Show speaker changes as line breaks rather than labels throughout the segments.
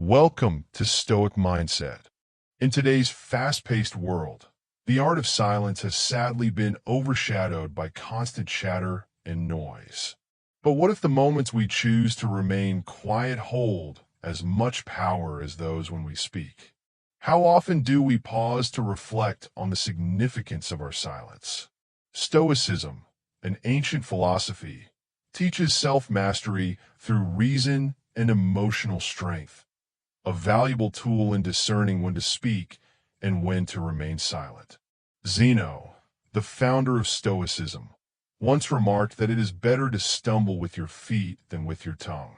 Welcome to Stoic Mindset. In today's fast-paced world, the art of silence has sadly been overshadowed by constant chatter and noise. But what if the moments we choose to remain quiet hold as much power as those when we speak? How often do we pause to reflect on the significance of our silence? Stoicism, an ancient philosophy, teaches self-mastery through reason and emotional strength, a valuable tool in discerning when to speak and when to remain silent. Zeno, the founder of Stoicism, once remarked that it is better to stumble with your feet than with your tongue.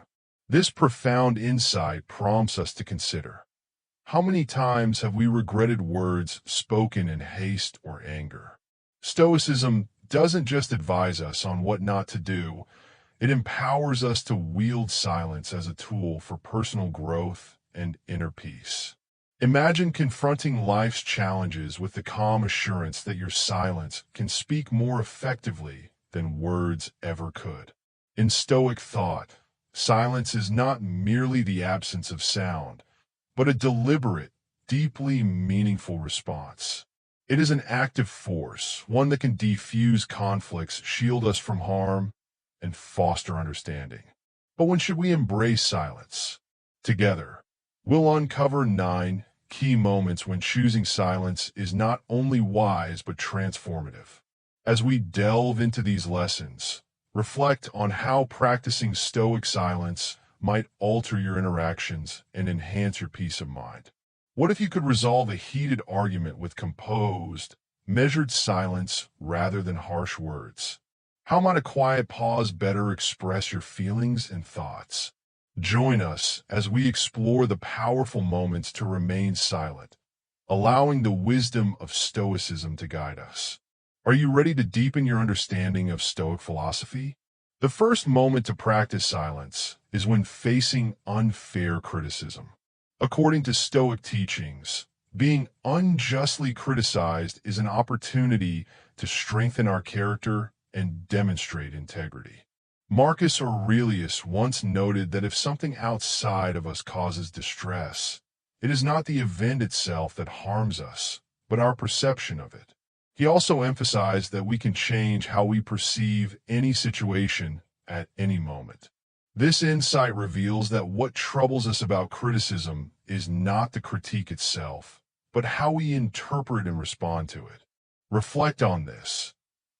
This profound insight prompts us to consider, how many times have we regretted words spoken in haste or anger? Stoicism doesn't just advise us on what not to do, it empowers us to wield silence as a tool for personal growth and inner peace. Imagine confronting life's challenges with the calm assurance that your silence can speak more effectively than words ever could. In Stoic thought, silence is not merely the absence of sound, but a deliberate, deeply meaningful response. It is an active force, one that can defuse conflicts, shield us from harm, and foster understanding. But when should we embrace silence? Together, we'll uncover 9 key moments when choosing silence is not only wise but transformative. As we delve into these lessons, reflect on how practicing Stoic silence might alter your interactions and enhance your peace of mind. What if you could resolve a heated argument with composed, measured silence rather than harsh words? How might a quiet pause better express your feelings and thoughts? Join us as we explore the powerful moments to remain silent, allowing the wisdom of Stoicism to guide us. Are you ready to deepen your understanding of Stoic philosophy? The first moment to practice silence is when facing unfair criticism. According to Stoic teachings, being unjustly criticized is an opportunity to strengthen our character and demonstrate integrity. Marcus Aurelius once noted that if something outside of us causes distress, it is not the event itself that harms us, but our perception of it. He also emphasized that we can change how we perceive any situation at any moment. This insight reveals that what troubles us about criticism is not the critique itself, but how we interpret and respond to it. Reflect on this.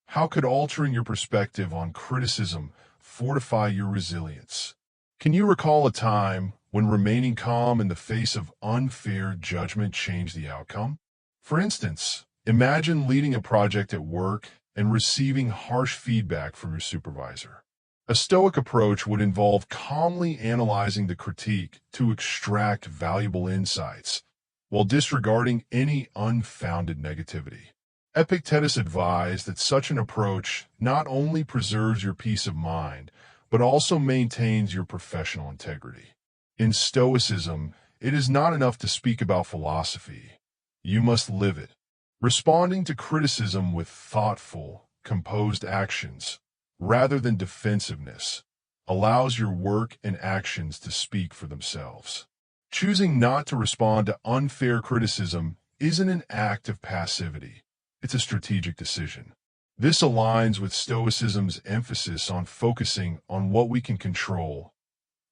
How could altering your perspective on criticism fortify your resilience? Can you recall a time when remaining calm in the face of unfair judgment changed the outcome? For instance, imagine leading a project at work and receiving harsh feedback from your supervisor. A Stoic approach would involve calmly analyzing the critique to extract valuable insights, while disregarding any unfounded negativity. Epictetus advised that such an approach not only preserves your peace of mind, but also maintains your professional integrity. In Stoicism, it is not enough to speak about philosophy. You must live it, responding to criticism with thoughtful, composed actions, rather than defensiveness, allows your work and actions to speak for themselves. Choosing not to respond to unfair criticism isn't an act of passivity. It's a strategic decision. This aligns with Stoicism's emphasis on focusing on what we can control,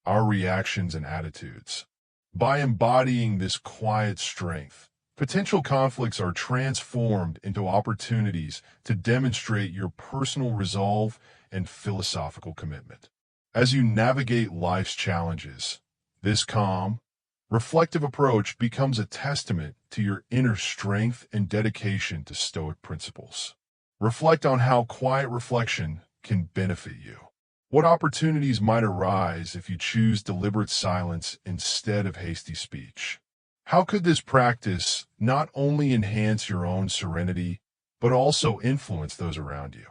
our reactions and attitudes. By embodying this quiet strength, potential conflicts are transformed into opportunities to demonstrate your personal resolve and philosophical commitment. As you navigate life's challenges, this calm, reflective approach becomes a testament to your inner strength and dedication to Stoic principles. Reflect on how quiet reflection can benefit you. What opportunities might arise if you choose deliberate silence instead of hasty speech? How could this practice not only enhance your own serenity, but also influence those around you?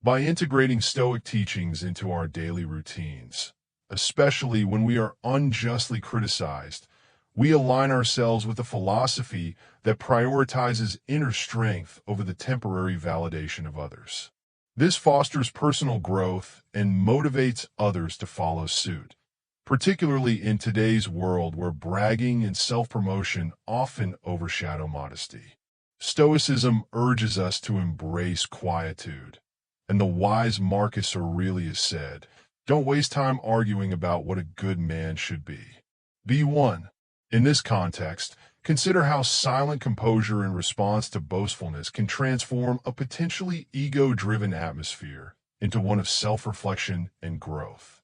By integrating Stoic teachings into our daily routines, especially when we are unjustly criticized, we align ourselves with a philosophy that prioritizes inner strength over the temporary validation of others. This fosters personal growth and motivates others to follow suit, particularly in today's world where bragging and self-promotion often overshadow modesty. Stoicism urges us to embrace quietude, and the wise Marcus Aurelius said, "Don't waste time arguing about what a good man should be. Be one." In this context, consider how silent composure in response to boastfulness can transform a potentially ego-driven atmosphere into one of self-reflection and growth.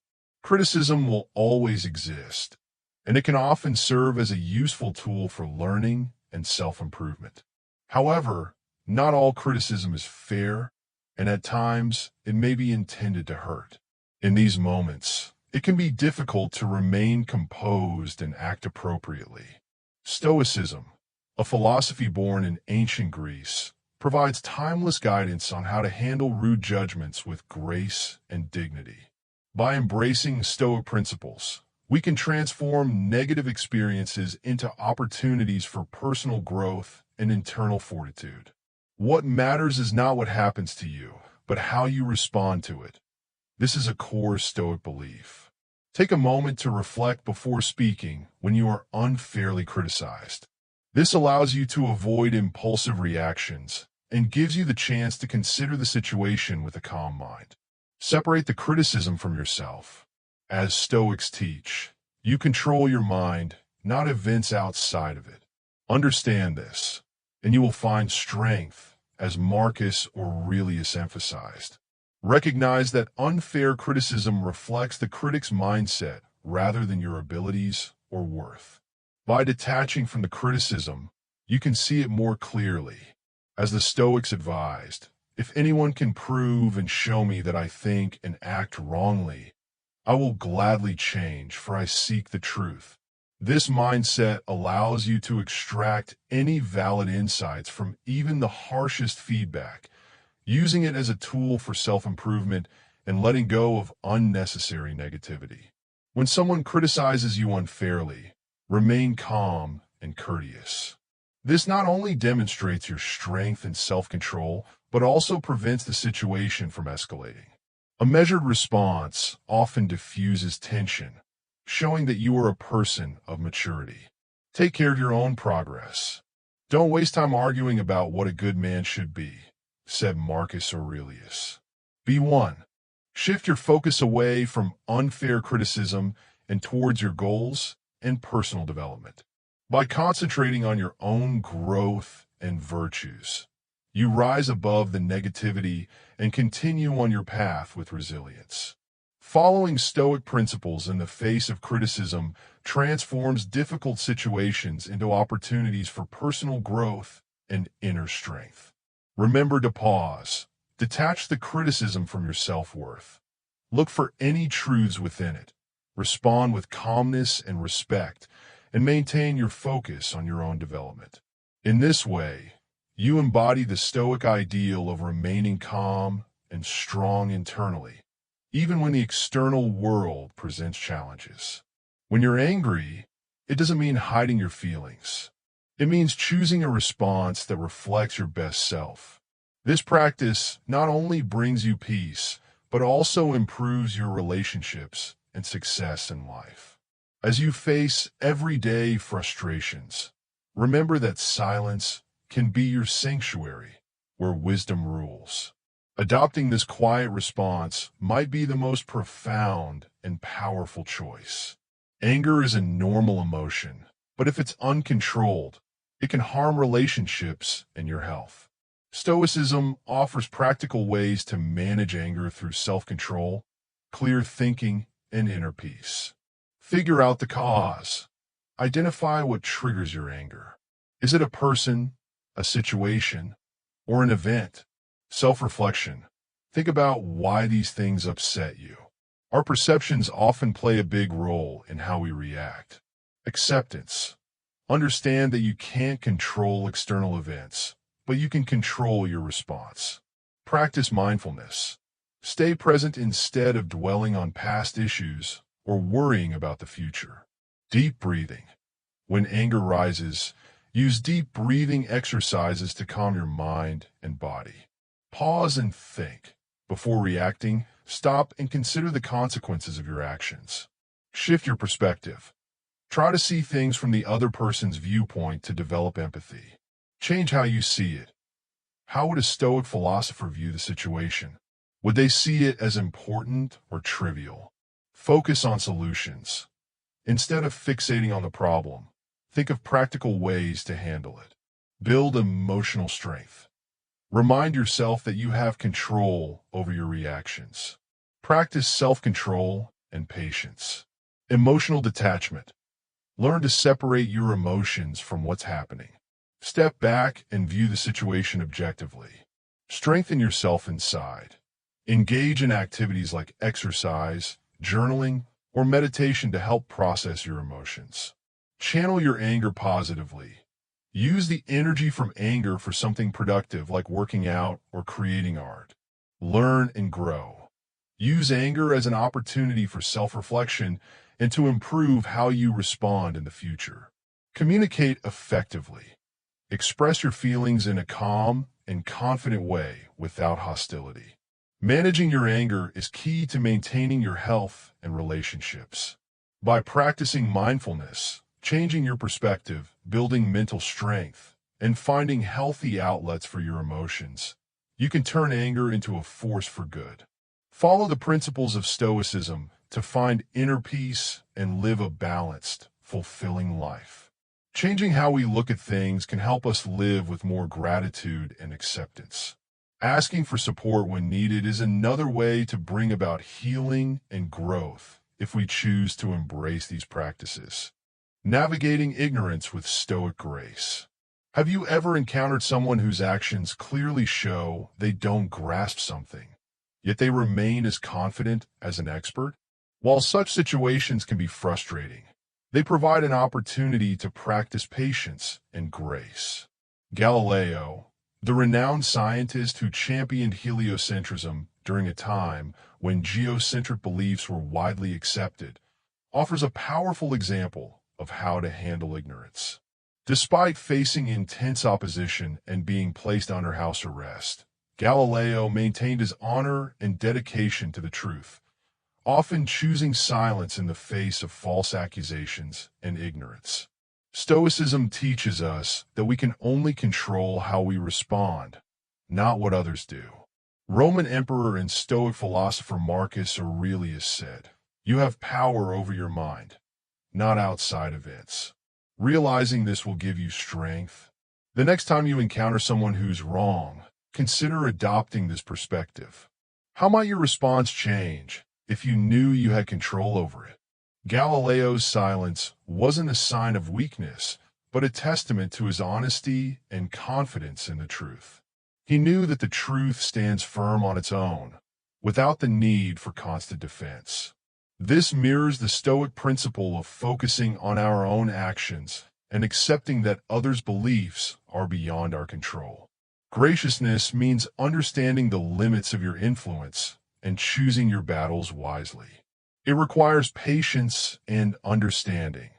Criticism will always exist, and it can often serve as a useful tool for learning and self-improvement. However, not all criticism is fair, and at times it may be intended to hurt. In these moments, it can be difficult to remain composed and act appropriately. Stoicism, a philosophy born in ancient Greece, provides timeless guidance on how to handle rude judgments with grace and dignity. By embracing Stoic principles, we can transform negative experiences into opportunities for personal growth and internal fortitude. What matters is not what happens to you, but how you respond to it. This is a core Stoic belief. Take a moment to reflect before speaking when you are unfairly criticized. This allows you to avoid impulsive reactions and gives you the chance to consider the situation with a calm mind. Separate the criticism from yourself. As Stoics teach, you control your mind, not events outside of it. Understand this, and you will find strength, as Marcus Aurelius emphasized. Recognize that unfair criticism reflects the critic's mindset rather than your abilities or worth. By detaching from the criticism, you can see it more clearly. As the Stoics advised, if anyone can prove and show me that I think and act wrongly, I will gladly change, for I seek the truth. This mindset allows you to extract any valid insights from even the harshest feedback, using it as a tool for self-improvement and letting go of unnecessary negativity. When someone criticizes you unfairly, remain calm and courteous. This not only demonstrates your strength and self-control, but also prevents the situation from escalating. A measured response often diffuses tension, showing that you are a person of maturity. Take care of your own progress. Don't waste time arguing about what a good man should be, said Marcus Aurelius. Be one. Shift your focus away from unfair criticism and towards your goals and personal development. By concentrating on your own growth and virtues, you rise above the negativity and continue on your path with resilience. Following Stoic principles in the face of criticism transforms difficult situations into opportunities for personal growth and inner strength. Remember to pause. Detach the criticism from your self-worth. Look for any truths within it. Respond with calmness and respect, and maintain your focus on your own development. In this way, you embody the Stoic ideal of remaining calm and strong internally, even when the external world presents challenges. When you're angry, it doesn't mean hiding your feelings. It means choosing a response that reflects your best self. This practice not only brings you peace, but also improves your relationships and success in life. As you face everyday frustrations, remember that silence can be your sanctuary where wisdom rules. Adopting this quiet response might be the most profound and powerful choice. Anger is a normal emotion, but if it's uncontrolled, it can harm relationships and your health. Stoicism offers practical ways to manage anger through self-control, clear thinking, and inner peace. Figure out the cause. Identify what triggers your anger. Is it a person, a situation, or an event? Self-reflection. Think about why these things upset you. Our perceptions often play a big role in how we react. Acceptance. Understand that you can't control external events, but you can control your response. Practice mindfulness. Stay present instead of dwelling on past issues or worrying about the future. Deep breathing. When anger rises, use deep breathing exercises to calm your mind and body. Pause and think. Before reacting, stop and consider the consequences of your actions. Shift your perspective. Try to see things from the other person's viewpoint to develop empathy. Change how you see it. How would a Stoic philosopher view the situation? Would they see it as important or trivial? Focus on solutions. Instead of fixating on the problem, think of practical ways to handle it. Build emotional strength. Remind yourself that you have control over your reactions. Practice self-control and patience. Emotional detachment. Learn to separate your emotions from what's happening. Step back and view the situation objectively. Strengthen yourself inside. Engage in activities like exercise, journaling, or meditation to help process your emotions. Channel your anger positively. Use the energy from anger for something productive like working out or creating art. Learn and grow. Use anger as an opportunity for self-reflection and to improve how you respond in the future. Communicate effectively. Express your feelings in a calm and confident way without hostility. Managing your anger is key to maintaining your health and relationships. By practicing mindfulness, changing your perspective, building mental strength, and finding healthy outlets for your emotions, you can turn anger into a force for good. Follow the principles of Stoicism to find inner peace and live a balanced, fulfilling life. Changing how we look at things can help us live with more gratitude and acceptance. Asking for support when needed is another way to bring about healing and growth if we choose to embrace these practices. Navigating ignorance with Stoic grace. Have you ever encountered someone whose actions clearly show they don't grasp something, yet they remain as confident as an expert? While such situations can be frustrating, they provide an opportunity to practice patience and grace. Galileo, the renowned scientist who championed heliocentrism during a time when geocentric beliefs were widely accepted, offers a powerful example of how to handle ignorance. Despite facing intense opposition and being placed under house arrest, Galileo maintained his honor and dedication to the truth, often choosing silence in the face of false accusations and ignorance. Stoicism teaches us that we can only control how we respond, not what others do. Roman emperor and Stoic philosopher Marcus Aurelius said, "You have power over your mind, not outside events." Realizing this will give you strength. The next time you encounter someone who's wrong, consider adopting this perspective. How might your response change if you knew you had control over it? Galileo's silence wasn't a sign of weakness, but a testament to his honesty and confidence in the truth. He knew that the truth stands firm on its own, without the need for constant defense. This mirrors the Stoic principle of focusing on our own actions and accepting that others' beliefs are beyond our control. Graciousness means understanding the limits of your influence and choosing your battles wisely. It requires patience and understanding,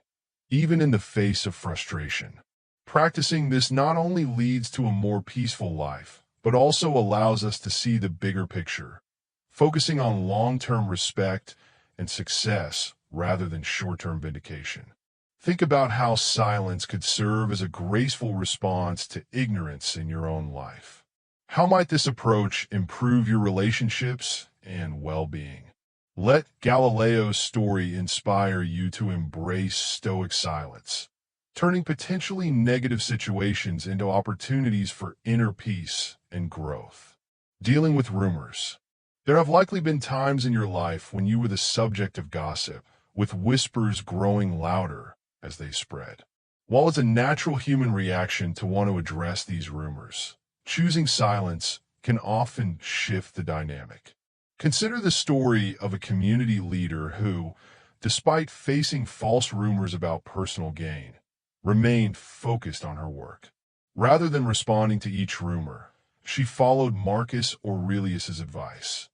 even in the face of frustration. Practicing this not only leads to a more peaceful life, but also allows us to see the bigger picture, focusing on long-term respect and success rather than short-term vindication. Think about how silence could serve as a graceful response to ignorance in your own life. How might this approach improve your relationships and well-being? Let Galileo's story inspire you to embrace Stoic silence, turning potentially negative situations into opportunities for inner peace and growth. Dealing with rumors. There have likely been times in your life when you were the subject of gossip, with whispers growing louder as they spread. While it's a natural human reaction to want to address these rumors, choosing silence can often shift the dynamic. Consider the story of a community leader who, despite facing false rumors about personal gain, remained focused on her work. Rather than responding to each rumor, she followed Marcus Aurelius's advice.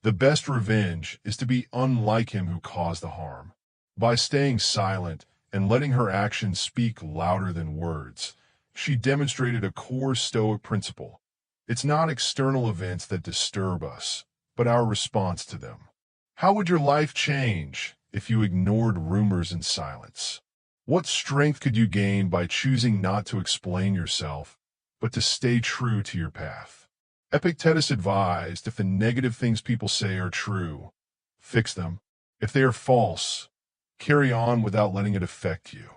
The best revenge is to be unlike him who caused the harm. By staying silent and letting her actions speak louder than words, she demonstrated a core Stoic principle. It's not external events that disturb us, but our response to them. How would your life change if you ignored rumors in silence? What strength could you gain by choosing not to explain yourself, but to stay true to your path? Epictetus advised, if the negative things people say are true, fix them. If they are false, carry on without letting it affect you.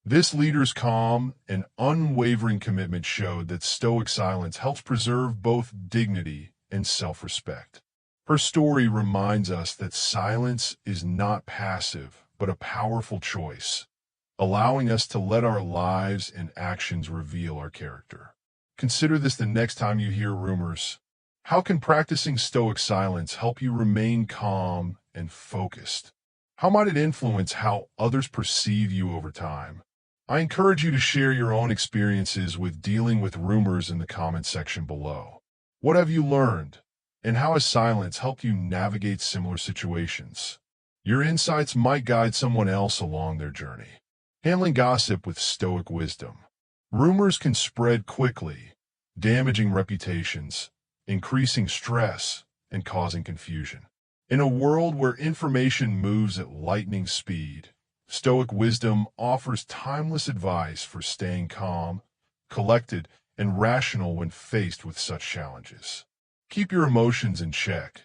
This leader's calm and unwavering commitment showed that Stoic silence helps preserve both dignity and self-respect. Her story reminds us that silence is not passive, but a powerful choice, allowing us to let our lives and actions reveal our character. Consider this the next time you hear rumors. How can practicing Stoic silence help you remain calm and focused? How might it influence how others perceive you over time? I encourage you to share your own experiences with dealing with rumors in the comment section below. What have you learned, and how has silence helped you navigate similar situations? Your insights might guide someone else along their journey. Handling gossip with Stoic wisdom. Rumors can spread quickly, damaging reputations, increasing stress, and causing confusion. In a world where information moves at lightning speed, Stoic wisdom offers timeless advice for staying calm, collected, and rational when faced with such challenges. Keep your emotions in check.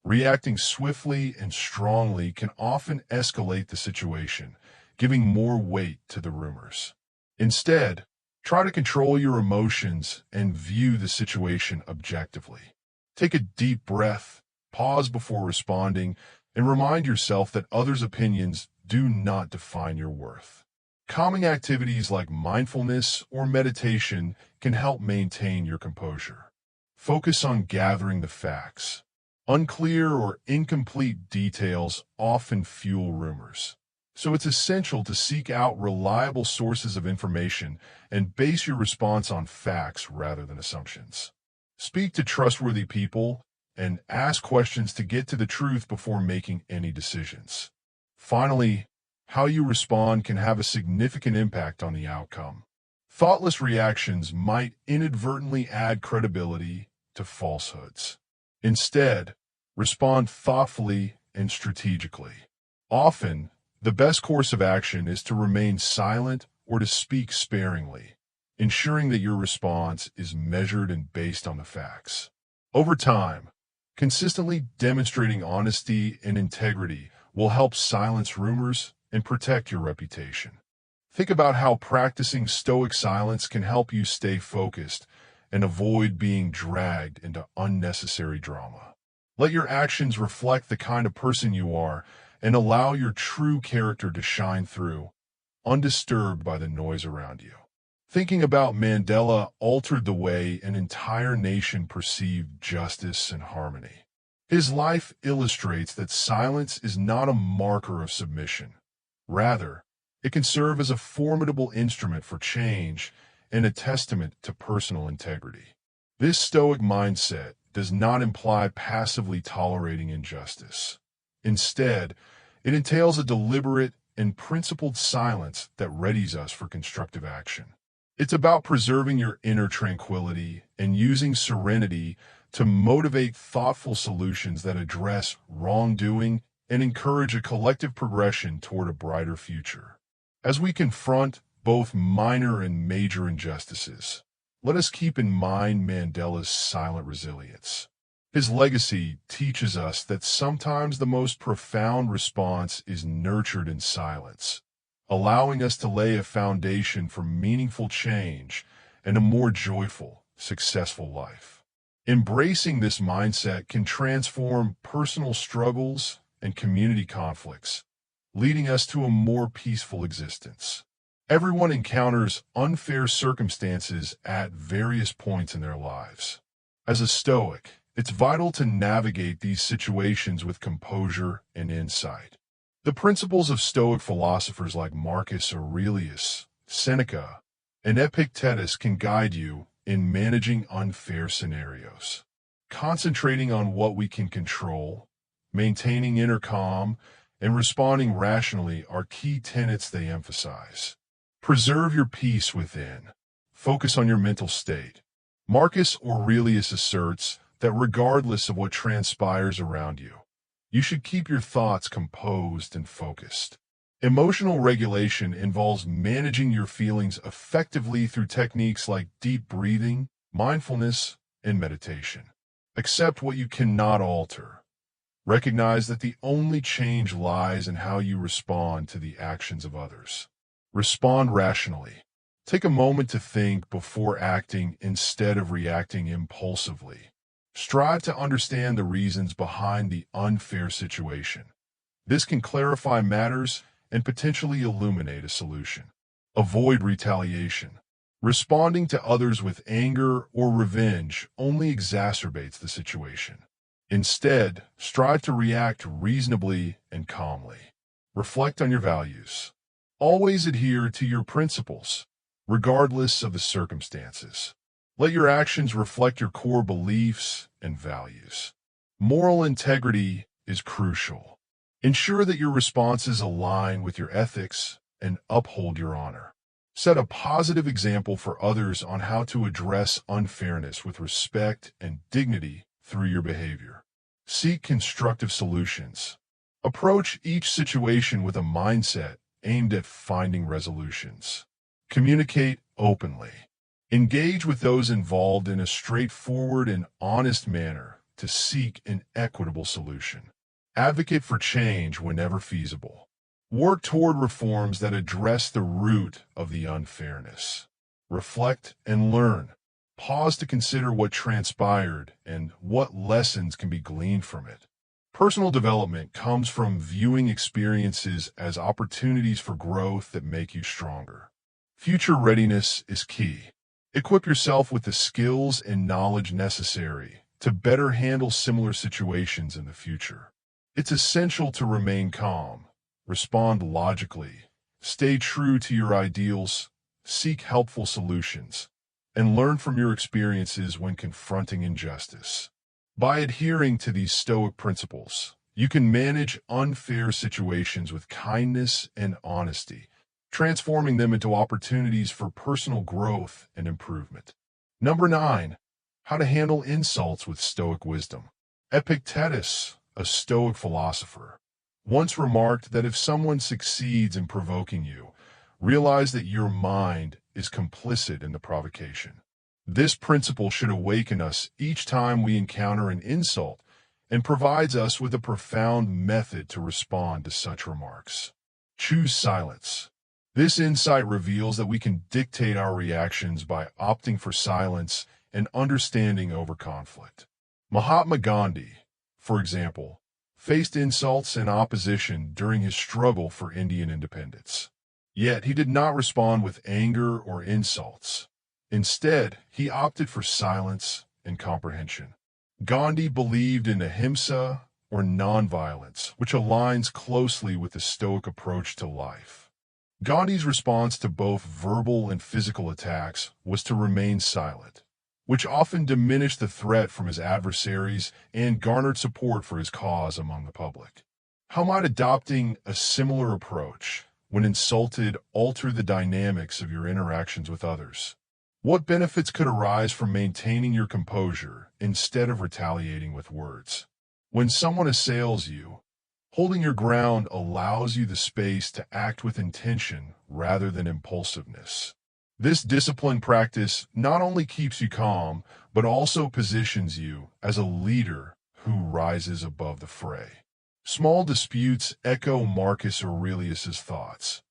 Reacting swiftly and strongly can often escalate the situation, giving more weight to the rumors. Instead, try to control your emotions and view the situation objectively. Take a deep breath, pause before responding, and remind yourself that others' opinions do not define your worth. Calming activities like mindfulness or meditation can help maintain your composure. Focus on gathering the facts. Unclear or incomplete details often fuel rumors, so it's essential to seek out reliable sources of information and base your response on facts rather than assumptions. Speak to trustworthy people and ask questions to get to the truth before making any decisions. Finally, how you respond can have a significant impact on the outcome. Thoughtless reactions might inadvertently add credibility to falsehoods. Instead, respond thoughtfully and strategically. Often, the best course of action is to remain silent or to speak sparingly, ensuring that your response is measured and based on the facts. Over time, consistently demonstrating honesty and integrity will help silence rumors and protect your reputation. Think about how practicing Stoic silence can help you stay focused and avoid being dragged into unnecessary drama. Let your actions reflect the kind of person you are and allow your true character to shine through, undisturbed by the noise around you. Thinking about Mandela altered the way an entire nation perceived justice and harmony. His life illustrates that silence is not a marker of submission. Rather, it can serve as a formidable instrument for change and a testament to personal integrity. This Stoic mindset does not imply passively tolerating injustice. Instead, it entails a deliberate and principled silence that readies us for constructive action. It's about preserving your inner tranquility and using serenity to motivate thoughtful solutions that address wrongdoing and encourage a collective progression toward a brighter future. As we confront both minor and major injustices, let us keep in mind Mandela's silent resilience. His legacy teaches us that sometimes the most profound response is nurtured in silence, allowing us to lay a foundation for meaningful change and a more joyful, successful life. Embracing this mindset can transform personal struggles and community conflicts, leading us to a more peaceful existence. Everyone encounters unfair circumstances at various points in their lives. As a Stoic, it's vital to navigate these situations with composure and insight. The principles of Stoic philosophers like Marcus Aurelius, Seneca, and Epictetus can guide you in managing unfair scenarios. Concentrating on what we can control, maintaining inner calm, and responding rationally are key tenets they emphasize. Preserve your peace within. Focus on your mental state. Marcus Aurelius asserts that regardless of what transpires around you, you should keep your thoughts composed and focused. Emotional regulation involves managing your feelings effectively through techniques like deep breathing, mindfulness, and meditation. Accept what you cannot alter. Recognize that the only change lies in how you respond to the actions of others. Respond rationally. Take a moment to think before acting instead of reacting impulsively. Strive to understand the reasons behind the unfair situation. This can clarify matters and potentially illuminate a solution. Avoid retaliation. Responding to others with anger or revenge only exacerbates the situation. Instead, strive to react reasonably and calmly. Reflect on your values. Always adhere to your principles, regardless of the circumstances. Let your actions reflect your core beliefs and values. Moral integrity is crucial. Ensure that your responses align with your ethics and uphold your honor. Set a positive example for others on how to address unfairness with respect and dignity through your behavior. Seek constructive solutions. Approach each situation with a mindset aimed at finding resolutions. Communicate openly. Engage with those involved in a straightforward and honest manner to seek an equitable solution. Advocate for change whenever feasible. Work toward reforms that address the root of the unfairness. Reflect and learn. Pause to consider what transpired and what lessons can be gleaned from it. Personal development comes from viewing experiences as opportunities for growth that make you stronger. Future readiness is key. Equip yourself with the skills and knowledge necessary to better handle similar situations in the future. It's essential to remain calm, respond logically, stay true to your ideals, seek helpful solutions, and learn from your experiences when confronting injustice. By adhering to these Stoic principles, you can manage unfair situations with kindness and honesty, transforming them into opportunities for personal growth and improvement. Number 9. How to handle insults with Stoic wisdom. Epictetus, a Stoic philosopher, once remarked that if someone succeeds in provoking you, realize that your mind is complicit in the provocation. This principle should awaken us each time we encounter an insult and provides us with a profound method to respond to such remarks. Choose silence. This insight reveals that we can dictate our reactions by opting for silence and understanding over conflict. Mahatma Gandhi, for example, faced insults and opposition during his struggle for Indian independence. Yet he did not respond with anger or insults. Instead, he opted for silence and comprehension. Gandhi believed in ahimsa, or nonviolence, which aligns closely with the Stoic approach to life. Gandhi's response to both verbal and physical attacks was to remain silent, which often diminished the threat from his adversaries and garnered support for his cause among the public. How might adopting a similar approach, when insulted, alter the dynamics of your interactions with others? What benefits could arise from maintaining your composure instead of retaliating with words? When someone assails you, holding your ground allows you the space to act with intention rather than impulsiveness. This disciplined practice not only keeps you calm, but also positions you as a leader who rises above the fray. Small disputes echo Marcus Aurelius's thoughts.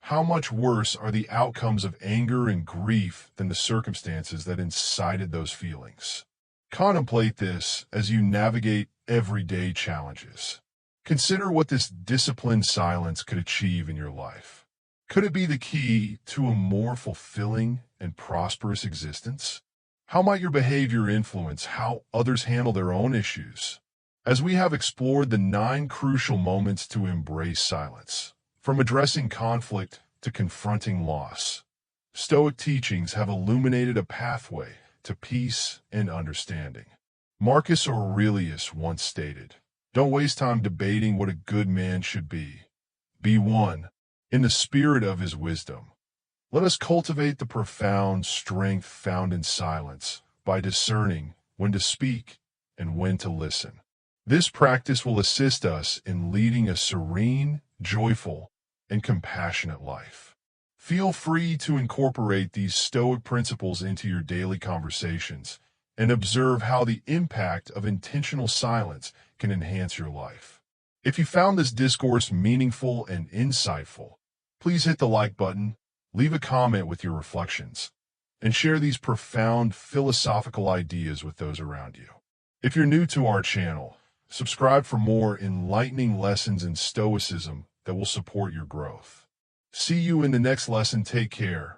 How much worse are the outcomes of anger and grief than the circumstances that incited those feelings? Contemplate this as you navigate everyday challenges. Consider what this disciplined silence could achieve in your life. Could it be the key to a more fulfilling and prosperous existence? How might your behavior influence how others handle their own issues? As we have explored the 9 crucial moments to embrace silence, from addressing conflict to confronting loss, Stoic teachings have illuminated a pathway to peace and understanding. Marcus Aurelius once stated, "Don't waste time debating what a good man should be. Be one, in the spirit of his wisdom." Let us cultivate the profound strength found in silence by discerning when to speak and when to listen. This practice will assist us in leading a serene, joyful, and compassionate life. Feel free to incorporate these Stoic principles into your daily conversations and observe how the impact of intentional silence can enhance your life. If you found this discourse meaningful and insightful, please hit the like button, leave a comment with your reflections, and share these profound philosophical ideas with those around you. If you're new to our channel, subscribe for more enlightening lessons in Stoicism that will support your growth. See you in the next lesson. Take care.